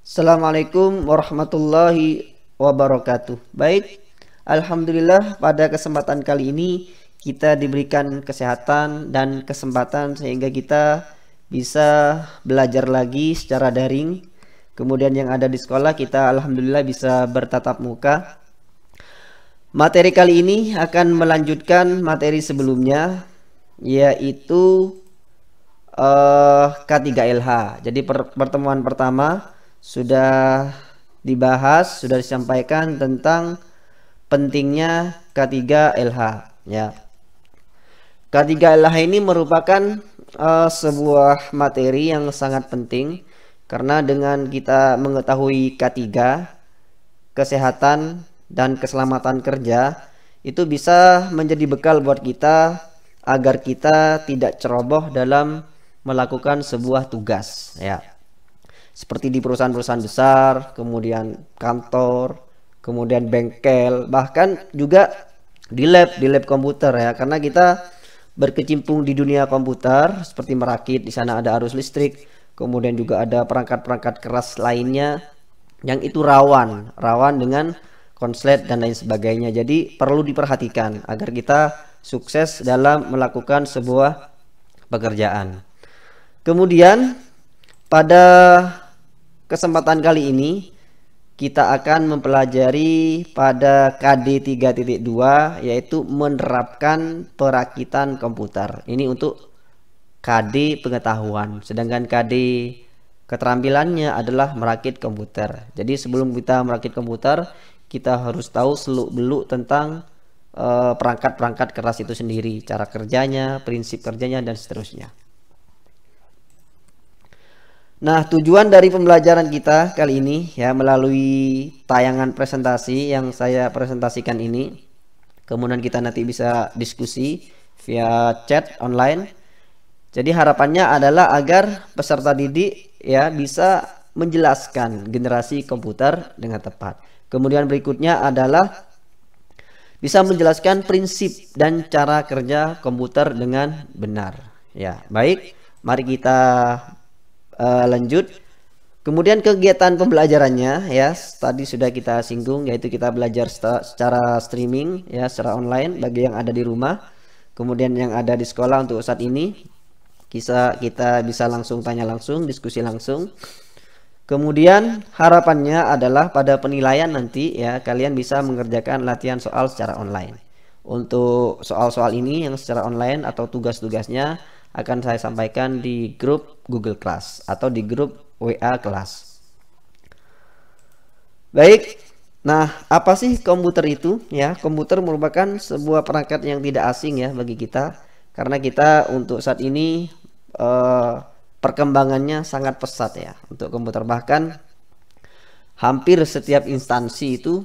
Assalamualaikum warahmatullahi wabarakatuh. Baik, alhamdulillah pada kesempatan kali ini kita diberikan kesehatan dan kesempatan sehingga kita bisa belajar lagi secara daring. Kemudian yang ada di sekolah kita alhamdulillah bisa bertatap muka. Materi kali ini akan melanjutkan materi sebelumnya, yaitu K3LH. Jadi pertemuan pertama sudah dibahas, sudah disampaikan tentang pentingnya K3LH ya. K3LH ini merupakan sebuah materi yang sangat penting karena dengan kita mengetahui K3, kesehatan dan keselamatan kerja, itu bisa menjadi bekal buat kita agar kita tidak ceroboh dalam melakukan sebuah tugas ya. Seperti di perusahaan-perusahaan besar, kemudian kantor, kemudian bengkel, bahkan juga di lab komputer ya, karena kita berkecimpung di dunia komputer seperti merakit, di sana ada arus listrik, kemudian juga ada perangkat-perangkat keras lainnya yang itu rawan dengan konslet dan lain sebagainya. Jadi perlu diperhatikan agar kita sukses dalam melakukan sebuah pekerjaan. Kemudian pada kesempatan kali ini kita akan mempelajari pada KD 3.2 yaitu menerapkan perakitan komputer. Ini untuk KD pengetahuan, sedangkan KD keterampilannya adalah merakit komputer. Jadi sebelum kita merakit komputer, kita harus tahu seluk-beluk tentang perangkat-perangkat keras itu sendiri, cara kerjanya, prinsip kerjanya dan seterusnya. Nah, tujuan dari pembelajaran kita kali ini ya melalui tayangan presentasi yang saya presentasikan ini. Kemudian kita nanti bisa diskusi via chat online. Jadi harapannya adalah agar peserta didik ya bisa menjelaskan generasi komputer dengan tepat. Kemudian berikutnya adalah bisa menjelaskan prinsip dan cara kerja komputer dengan benar. Ya, baik. Mari kita lanjut. Kemudian kegiatan pembelajarannya ya tadi sudah kita singgung, yaitu kita belajar secara streaming ya, secara online bagi yang ada di rumah. Kemudian yang ada di sekolah untuk saat ini kita bisa langsung tanya langsung, diskusi langsung. Kemudian harapannya adalah pada penilaian nanti ya kalian bisa mengerjakan latihan soal secara online. Untuk soal-soal ini yang secara online atau tugas-tugasnya akan saya sampaikan di grup Google Class atau di grup WA kelas. Baik, nah apa sih komputer itu ya? Komputer merupakan sebuah perangkat yang tidak asing ya bagi kita, karena kita untuk saat ini perkembangannya sangat pesat ya untuk komputer. Bahkan hampir setiap instansi itu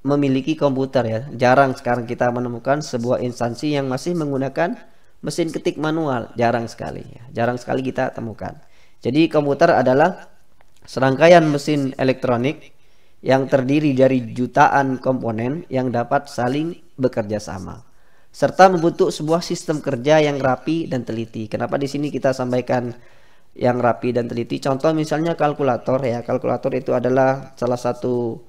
memiliki komputer ya. Jarang sekarang kita menemukan sebuah instansi yang masih menggunakan mesin ketik manual, jarang sekali ya. Jarang sekali kita temukan. Jadi komputer adalah serangkaian mesin elektronik yang terdiri dari jutaan komponen yang dapat saling bekerja sama serta membentuk sebuah sistem kerja yang rapi dan teliti. Kenapa di sini kita sampaikan yang rapi dan teliti? Contoh misalnya kalkulator ya. Kalkulator itu adalah salah satu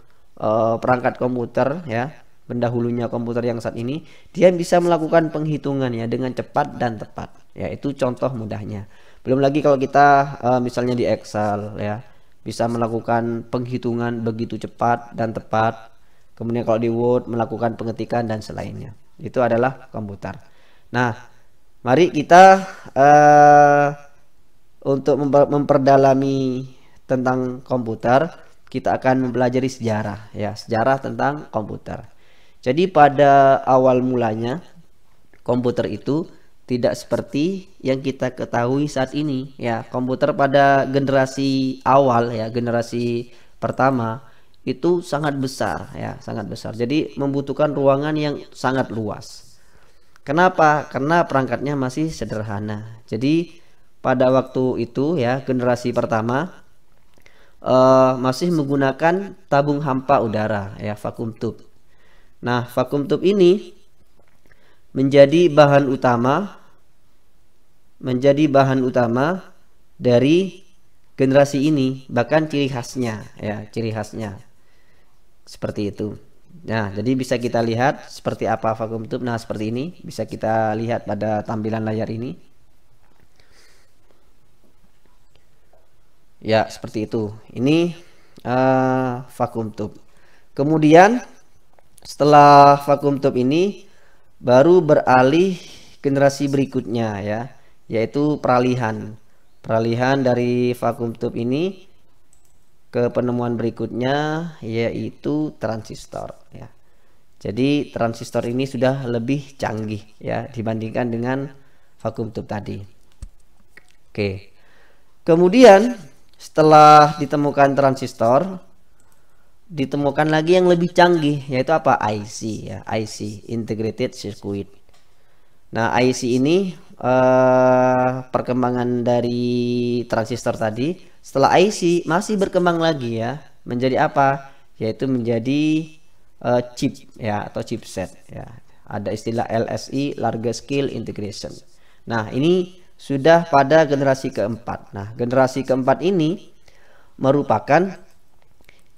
perangkat komputer ya, pendahulunya komputer yang saat ini, dia bisa melakukan penghitungan ya dengan cepat dan tepat ya. Itu contoh mudahnya. Belum lagi kalau kita misalnya di Excel ya, bisa melakukan penghitungan begitu cepat dan tepat. Kemudian kalau di Word melakukan pengetikan dan selainnya. Itu adalah komputer. Nah, mari kita untuk memperdalami tentang komputer, kita akan mempelajari sejarah ya, sejarah tentang komputer. Jadi pada awal mulanya komputer itu tidak seperti yang kita ketahui saat ini ya. Komputer pada generasi awal ya, generasi pertama itu sangat besar ya, sangat besar. Jadi membutuhkan ruangan yang sangat luas. Kenapa? Karena perangkatnya masih sederhana. Jadi pada waktu itu ya, generasi pertama masih menggunakan tabung hampa udara ya, vacuum tube. Nah, vacuum tube ini menjadi bahan utama dari generasi ini, bahkan ciri khasnya ya, ciri khasnya seperti itu. Nah, jadi bisa kita lihat seperti apa vacuum tube. Nah, seperti ini bisa kita lihat pada tampilan layar ini. Ya, seperti itu. Ini vacuum tube. Kemudian setelah vacuum tube ini baru beralih generasi berikutnya ya, yaitu peralihan. Peralihan dari vacuum tube ini ke penemuan berikutnya yaitu transistor ya. Jadi transistor ini sudah lebih canggih ya dibandingkan dengan vacuum tube tadi. Oke. Kemudian setelah ditemukan transistor, ditemukan lagi yang lebih canggih, yaitu apa? IC ya, IC, Integrated Circuit. Nah, IC ini perkembangan dari transistor tadi. Setelah IC masih berkembang lagi ya, menjadi apa? Yaitu menjadi chip ya, atau chipset ya. Ada istilah LSI, Large Scale Integration. Nah, ini sudah pada generasi keempat. Nah, generasi keempat ini merupakan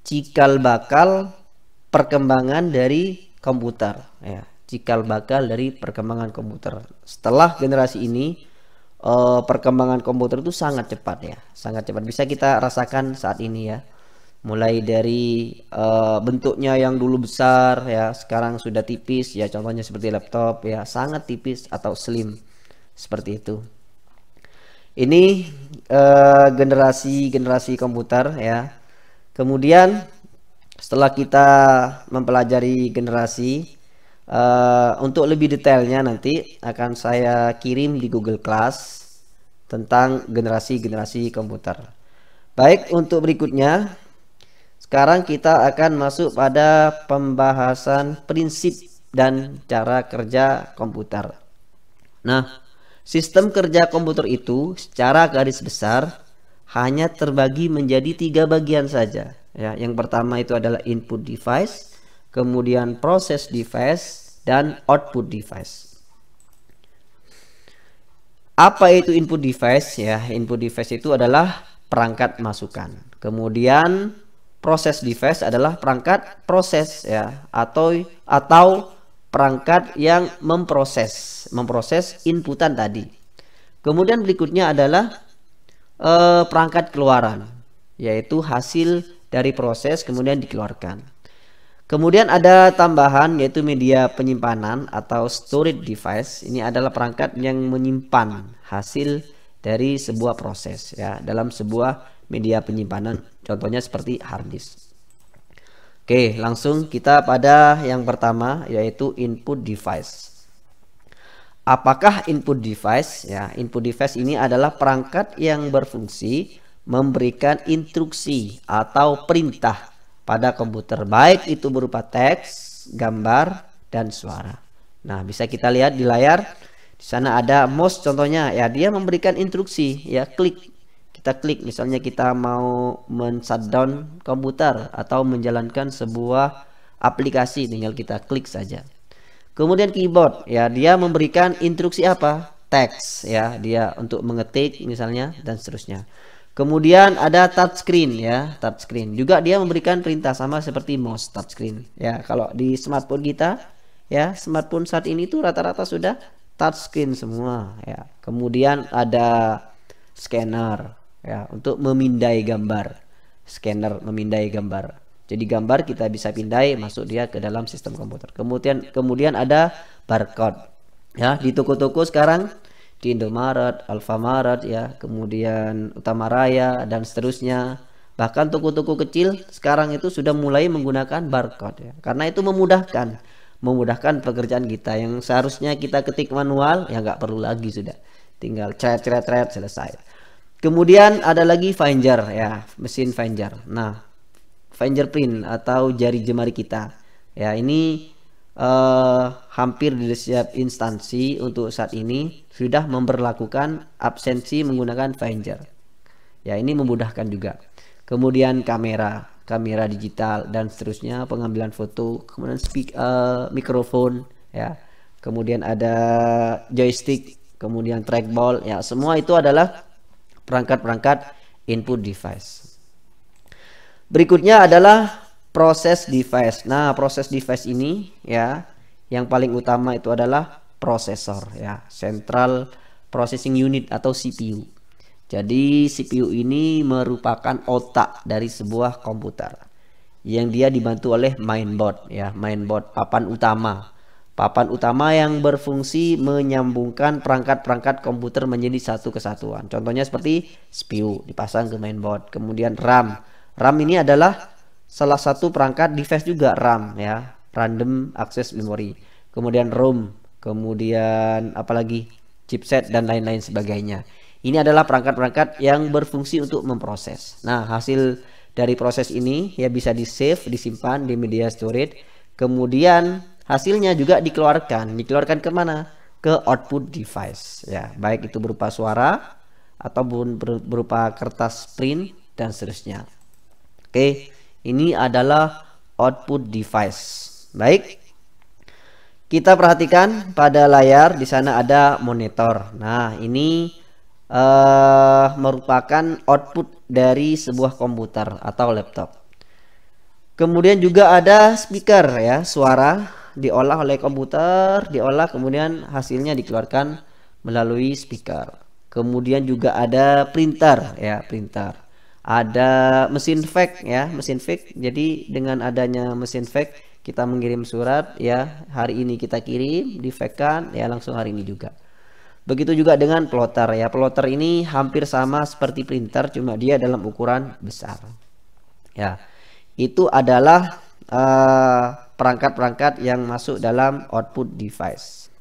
cikal bakal perkembangan dari komputer ya, cikal bakal dari perkembangan komputer. Setelah generasi ini perkembangan komputer itu sangat cepat ya, sangat cepat, bisa kita rasakan saat ini ya. Mulai dari bentuknya yang dulu besar ya, sekarang sudah tipis ya, contohnya seperti laptop ya, sangat tipis atau slim seperti itu. Ini generasi komputer ya. Kemudian setelah kita mempelajari generasi, untuk lebih detailnya nanti akan saya kirim di Google Class tentang generasi komputer. Baik, untuk berikutnya sekarang kita akan masuk pada pembahasan prinsip dan cara kerja komputer. Nah, sistem kerja komputer itu secara garis besar hanya terbagi menjadi 3 bagian saja ya. Yang pertama itu adalah input device, kemudian process device, dan output device. Apa itu input device ya? Input device itu adalah perangkat masukan. Kemudian process device adalah perangkat proses ya, atau perangkat yang memproses inputan tadi. Kemudian berikutnya adalah perangkat keluaran, yaitu hasil dari proses kemudian dikeluarkan. Kemudian ada tambahan yaitu media penyimpanan atau storage device. Ini adalah perangkat yang menyimpan hasil dari sebuah proses ya dalam sebuah media penyimpanan. Contohnya seperti hard disk. Oke, langsung kita pada yang pertama yaitu input device. Apakah input device? Ya, input device ini adalah perangkat yang berfungsi memberikan instruksi atau perintah pada komputer, baik itu berupa teks, gambar, dan suara. Nah, bisa kita lihat di layar. Di sana ada mouse contohnya ya, dia memberikan instruksi ya, klik. Kita klik, misalnya kita mau men-shutdown komputer atau menjalankan sebuah aplikasi, tinggal kita klik saja. Kemudian keyboard ya, dia memberikan instruksi apa? Teks ya, dia untuk mengetik misalnya dan seterusnya. Kemudian ada touchscreen ya, touchscreen juga dia memberikan perintah sama seperti mouse touchscreen ya. Kalau di smartphone kita ya, smartphone saat ini tuh rata-rata sudah touchscreen semua ya. Kemudian ada scanner ya, untuk memindai gambar, scanner memindai gambar. Jadi gambar kita bisa pindai masuk dia ke dalam sistem komputer. Kemudian ada barcode ya, di toko-toko sekarang, di Indomaret, Alfamaret ya, kemudian Utamaraya dan seterusnya. Bahkan toko-toko kecil sekarang itu sudah mulai menggunakan barcode ya, karena itu memudahkan pekerjaan kita yang seharusnya kita ketik manual ya, nggak perlu lagi, sudah tinggal cret selesai. Kemudian ada lagi finger ya, mesin finger. Nah, fingerprint atau jari jemari kita ya, ini hampir di setiap instansi untuk saat ini sudah memperlakukan absensi menggunakan finger ya, ini memudahkan juga. Kemudian kamera digital dan seterusnya, pengambilan foto, kemudian mikrofon ya, kemudian ada joystick, kemudian trackball ya, semua itu adalah perangkat-perangkat input device. Berikutnya adalah proses device. Nah, proses device ini ya, yang paling utama itu adalah prosesor ya, Central Processing Unit atau CPU. Jadi CPU ini merupakan otak dari sebuah komputer yang dia dibantu oleh mainboard ya, mainboard papan utama. Papan utama yang berfungsi menyambungkan perangkat-perangkat komputer menjadi satu kesatuan. Contohnya seperti CPU dipasang ke mainboard. Kemudian RAM. RAM ini adalah salah satu perangkat device juga, RAM ya, Random Access Memory. Kemudian ROM, kemudian apalagi chipset dan lain-lain sebagainya. Ini adalah perangkat-perangkat yang berfungsi untuk memproses. Nah, hasil dari proses ini ya bisa di-save, disimpan di media storage. Kemudian hasilnya juga dikeluarkan kemana? Ke output device ya, baik itu berupa suara ataupun berupa kertas print dan seterusnya. Oke, ini adalah output device. Baik, kita perhatikan pada layar, di sana ada monitor. Nah, ini merupakan output dari sebuah komputer atau laptop. Kemudian juga ada speaker ya, suara diolah oleh komputer, diolah kemudian hasilnya dikeluarkan melalui speaker. Kemudian juga ada printer ya, printer. Ada mesin fax ya, mesin fax. Jadi dengan adanya mesin fax kita mengirim surat ya, hari ini kita kirim, di fax-kan ya langsung hari ini juga. Begitu juga dengan plotter ya. Plotter ini hampir sama seperti printer, cuma dia dalam ukuran besar. Ya, itu adalah perangkat-perangkat yang masuk dalam output device.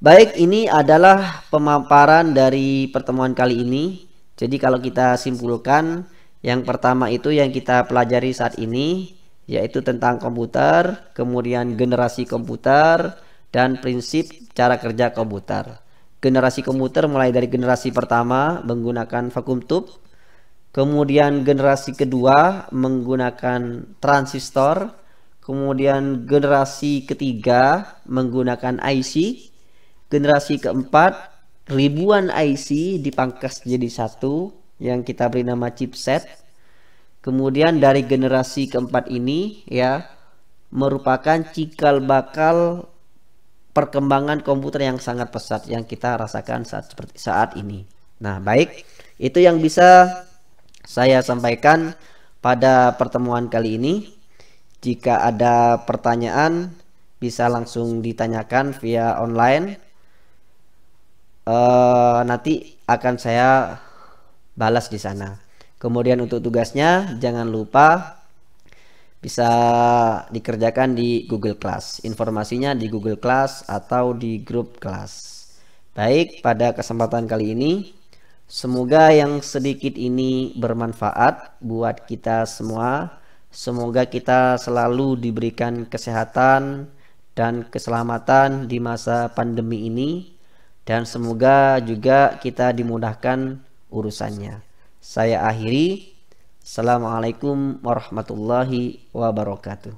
Baik, ini adalah pemaparan dari pertemuan kali ini. Jadi kalau kita simpulkan, yang pertama itu yang kita pelajari saat ini yaitu tentang komputer, kemudian generasi komputer, dan prinsip cara kerja komputer. Generasi komputer mulai dari generasi pertama menggunakan vacuum tube, kemudian generasi kedua menggunakan transistor, kemudian generasi ketiga menggunakan IC, generasi keempat ribuan IC dipangkas jadi satu yang kita beri nama chipset. Kemudian dari generasi keempat ini ya merupakan cikal bakal perkembangan komputer yang sangat pesat yang kita rasakan seperti saat ini. Nah, baik, itu yang bisa saya sampaikan pada pertemuan kali ini. Jika ada pertanyaan bisa langsung ditanyakan via online. Nanti akan saya balas di sana. Kemudian untuk tugasnya jangan lupa bisa dikerjakan di Google Class. Informasinya di Google Class atau di grup kelas. Baik, pada kesempatan kali ini semoga yang sedikit ini bermanfaat buat kita semua. Semoga kita selalu diberikan kesehatan dan keselamatan di masa pandemi ini, dan semoga juga kita dimudahkan urusannya. Saya akhiri. Assalamualaikum warahmatullahi wabarakatuh.